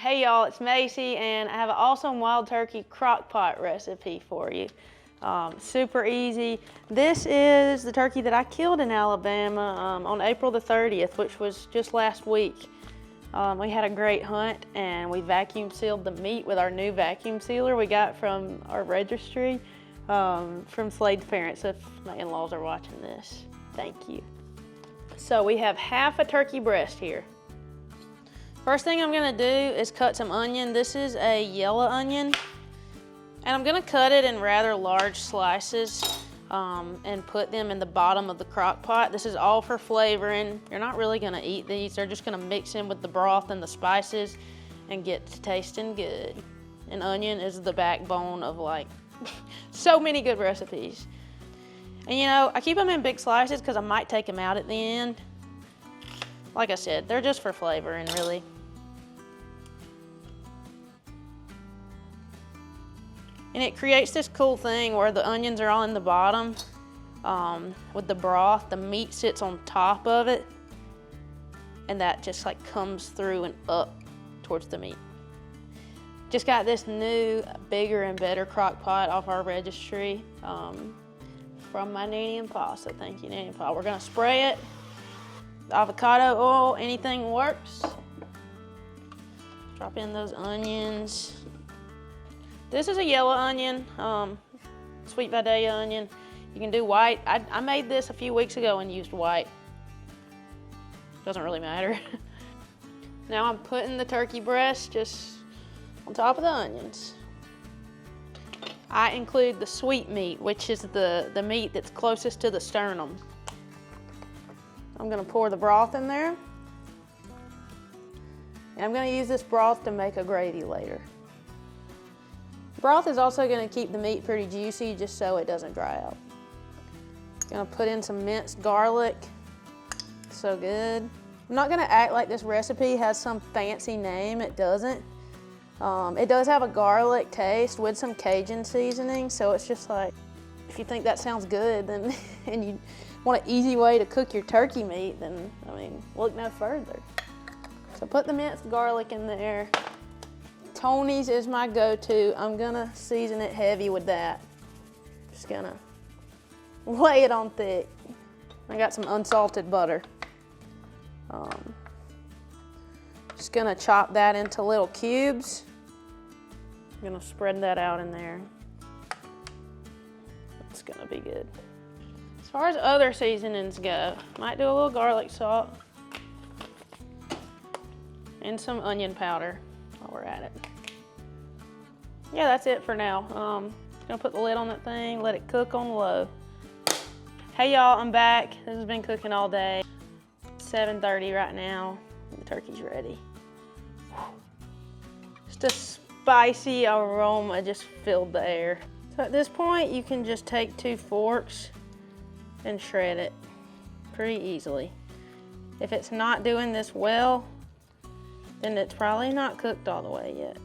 Hey y'all, it's Macy and I have an awesome wild turkey crock pot recipe for you. Super easy. This is the turkey that I killed in Alabama on April the 30th, which was just last week. We had a great hunt and we vacuum sealed the meat with our new vacuum sealer we got from our registry from Slade's parents. So if my in-laws are watching this, thank you. So we have half a turkey breast here. First thing I'm gonna do is cut some onion. This is a yellow onion, and I'm gonna cut it in rather large slices and put them in the bottom of the crock pot. This is all for flavoring. You're not really gonna eat these. They're just gonna mix in with the broth and the spices and get to tasting good. And onion is the backbone of like so many good recipes. And you know, I keep them in big slices because I might take them out at the end. Like I said, they're just for flavoring, really. And it creates this cool thing where the onions are all in the bottom with the broth. The meat sits on top of it, and that just like comes through and up towards the meat. Just got this new, bigger and better crock pot off our registry from my Nanny and Pa, so thank you, Nanny and Pa. We're gonna spray it. Avocado oil, anything works. Drop in those onions. This is a yellow onion, sweet Vidalia onion. You can do white. I made this a few weeks ago and used white. Doesn't really matter. Now I'm putting the turkey breast just on top of the onions. I include the sweet meat, which is the meat that's closest to the sternum. I'm gonna pour the broth in there. And I'm gonna use this broth to make a gravy later. Broth is also gonna keep the meat pretty juicy just so it doesn't dry out. Gonna put in some minced garlic. So good. I'm not gonna act like this recipe has some fancy name, it doesn't. It does have a garlic taste with some Cajun seasoning, so it's just like, if you think that sounds good, then and you want an easy way to cook your turkey meat, then, I mean, look no further. So put the minced garlic in there. Tony's is my go-to. I'm gonna season it heavy with that. Just gonna lay it on thick. I got some unsalted butter. Just gonna chop that into little cubes. I'm gonna spread that out in there. It's gonna be good. As far as other seasonings go, might do a little garlic salt and some onion powder while we're at it. Yeah, that's it for now. Gonna put the lid on that thing, let it cook on low. Hey y'all, I'm back. This has been cooking all day. 7:30 right now, and the turkey's ready. Just a spicy aroma just filled the air. So at this point, you can just take 2 forks and shred it pretty easily. If it's not doing this well, then it's probably not cooked all the way yet.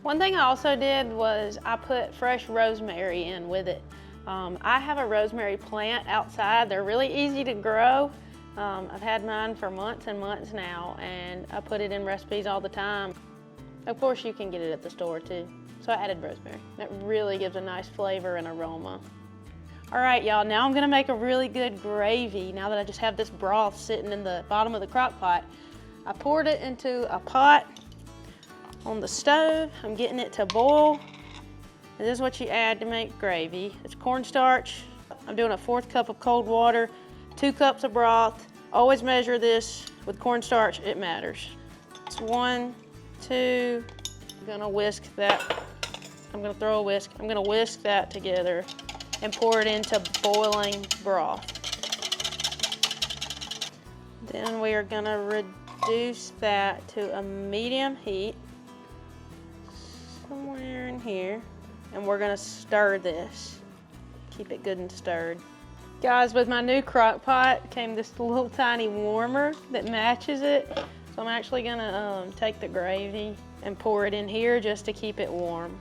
One thing I also did was I put fresh rosemary in with it. I have a rosemary plant outside. They're really easy to grow. I've had mine for months and months now, and I put it in recipes all the time. Of course, you can get it at the store too. So I added rosemary. That really gives a nice flavor and aroma. All right, y'all, now I'm gonna make a really good gravy now that I just have this broth sitting in the bottom of the crock pot. I poured it into a pot on the stove. I'm getting it to boil. And this is what you add to make gravy. It's cornstarch. I'm doing a 1/4 cup of cold water, 2 cups of broth. Always measure this with cornstarch, it matters. It's 1, 2, I'm gonna whisk that. I'm gonna throw a whisk. I'm gonna whisk that together and pour it into boiling broth. Then we are gonna reduce that to a medium heat, somewhere in here, and we're gonna stir this. Keep it good and stirred. Guys, with my new crock pot came this little tiny warmer that matches it. So I'm actually gonna take the gravy and pour it in here just to keep it warm.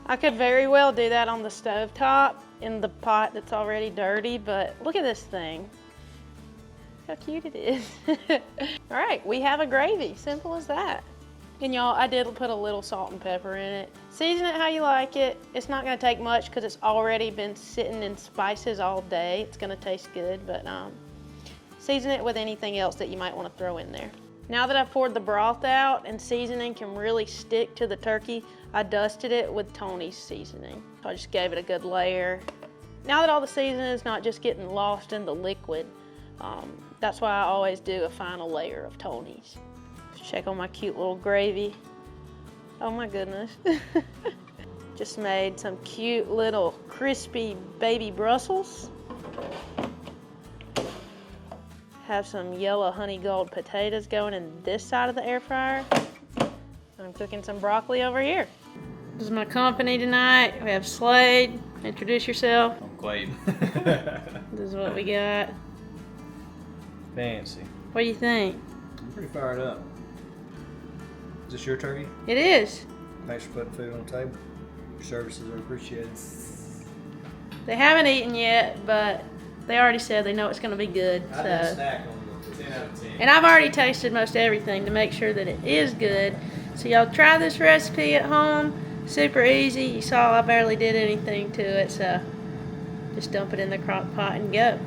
I could very well do that on the stove top in the pot that's already dirty, but look at this thing. How cute it is. All right, we have a gravy, simple as that. And y'all, I did put a little salt and pepper in it. Season it how you like it. It's not gonna take much because it's already been sitting in spices all day. It's gonna taste good, but season it with anything else that you might wanna throw in there. Now that I've poured the broth out and seasoning can really stick to the turkey, I dusted it with Tony's seasoning. So I just gave it a good layer. Now that all the seasoning is not just getting lost in the liquid, that's why I always do a final layer of Tony's. Check on my cute little gravy. Oh my goodness. Just made some cute little crispy baby Brussels. Have some yellow honey gold potatoes going in this side of the air fryer. I'm cooking some broccoli over here. This is my company tonight. We have Slade. Introduce yourself. I'm Quade. This is what we got. Fancy. What do you think? I'm pretty fired up. Is this your turkey? It is. Thanks for putting food on the table. Your services are appreciated. They haven't eaten yet, but they already said they know it's going to be good. I did a snack on the 10 out of 10. And I've already tasted most everything to make sure that it is good. So y'all try this recipe at home. Super easy. You saw I barely did anything to it, so just dump it in the crock pot and go.